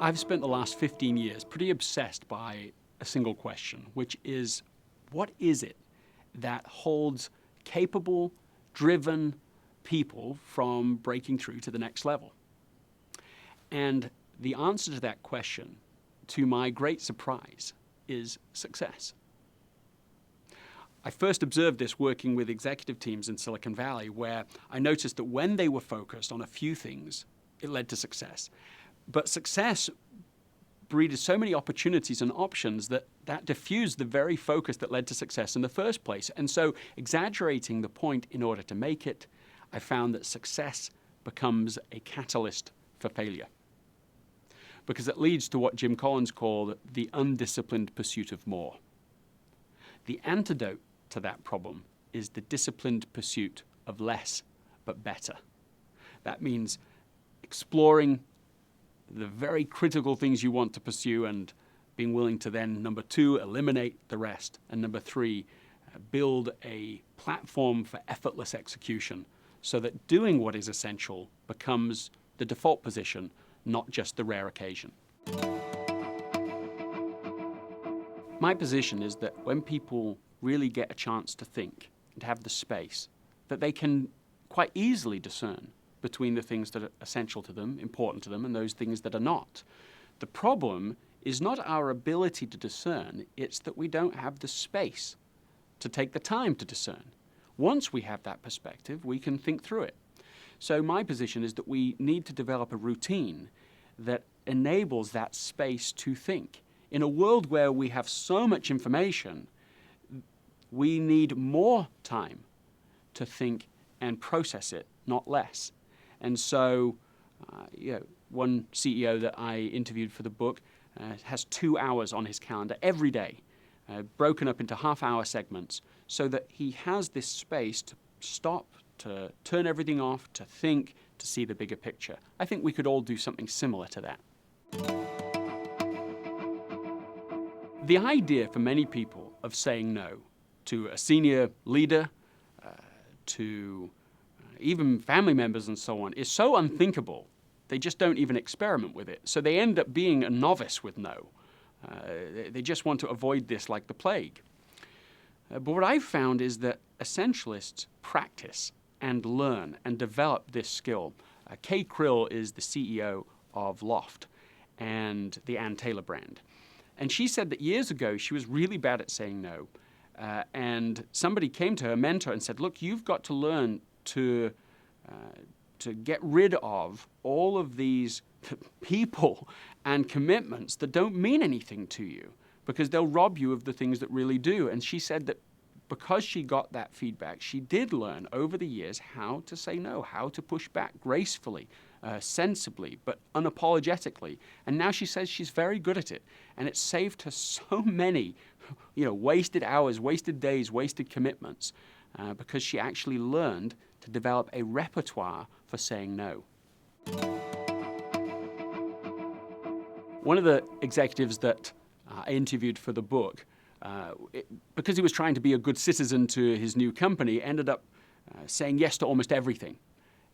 I've spent the last 15 years pretty obsessed by a single question, which is, what is it that holds capable, driven people from breaking through to the next level? And the answer to that question, to my great surprise, is success. I first observed this working with executive teams in Silicon Valley, where I noticed that when they were focused on a few things, it led to success. But success breeded so many opportunities and options that diffused the very focus that led to success in the first place. And so, exaggerating the point in order to make it, I found that success becomes a catalyst for failure, because it leads to what Jim Collins called the undisciplined pursuit of more. The antidote to that problem is the disciplined pursuit of less but better. That means exploring the very critical things you want to pursue and being willing to then, number 2, eliminate the rest, and number 3, build a platform for effortless execution so that doing what is essential becomes the default position, not just the rare occasion. My position is that when people really get a chance to think and have the space, that they can quite easily discern between the things that are essential to them, important to them, and those things that are not. The problem is not our ability to discern, it's that we don't have the space to take the time to discern. Once we have that perspective, we can think through it. So my position is that we need to develop a routine that enables that space to think. In a world where we have so much information, we need more time to think and process it, not less. And so, one CEO that I interviewed for the book has 2 hours on his calendar every day, broken up into half-hour segments, so that he has this space to stop, to turn everything off, to think, to see the bigger picture. I think we could all do something similar to that. The idea for many people of saying no to a senior leader, to even family members and so on, is so unthinkable, they just don't even experiment with it. So they end up being a novice with no. They just want to avoid this like the plague. But what I've found is that essentialists practice and learn and develop this skill. Kay Krill is the CEO of Loft and the Ann Taylor brand. And she said that years ago she was really bad at saying no. And somebody came to her mentor and said, look, you've got to learn to get rid of all of these people and commitments that don't mean anything to you, because they'll rob you of the things that really do. And she said that because she got that feedback, she did learn over the years how to say no, how to push back gracefully, sensibly, but unapologetically. And now she says she's very good at it. And it saved her so many wasted hours, wasted days, wasted commitments, because she actually learned to develop a repertoire for saying no. One of the executives that I interviewed for the book, because he was trying to be a good citizen to his new company, ended up saying yes to almost everything.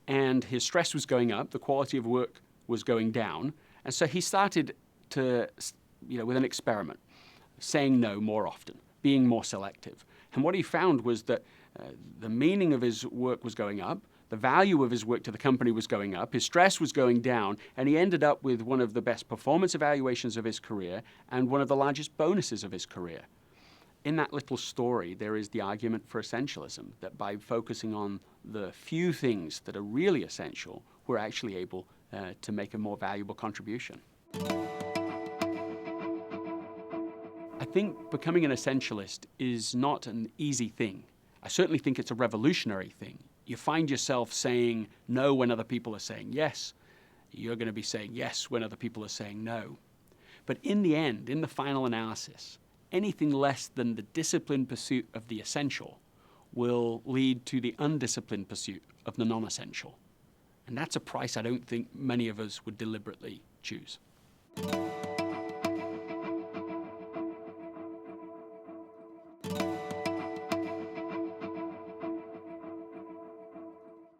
And his stress was going up, the quality of work was going down, and so he started to, with an experiment, saying no more often, being more selective. And what he found was that the meaning of his work was going up, the value of his work to the company was going up, his stress was going down, and he ended up with one of the best performance evaluations of his career and one of the largest bonuses of his career. In that little story, there is the argument for essentialism, that by focusing on the few things that are really essential, we're actually able to make a more valuable contribution. I think becoming an essentialist is not an easy thing. I certainly think it's a revolutionary thing. You find yourself saying no when other people are saying yes. You're going to be saying yes when other people are saying no. But in the end, in the final analysis, anything less than the disciplined pursuit of the essential will lead to the undisciplined pursuit of the non-essential. And that's a price I don't think many of us would deliberately choose.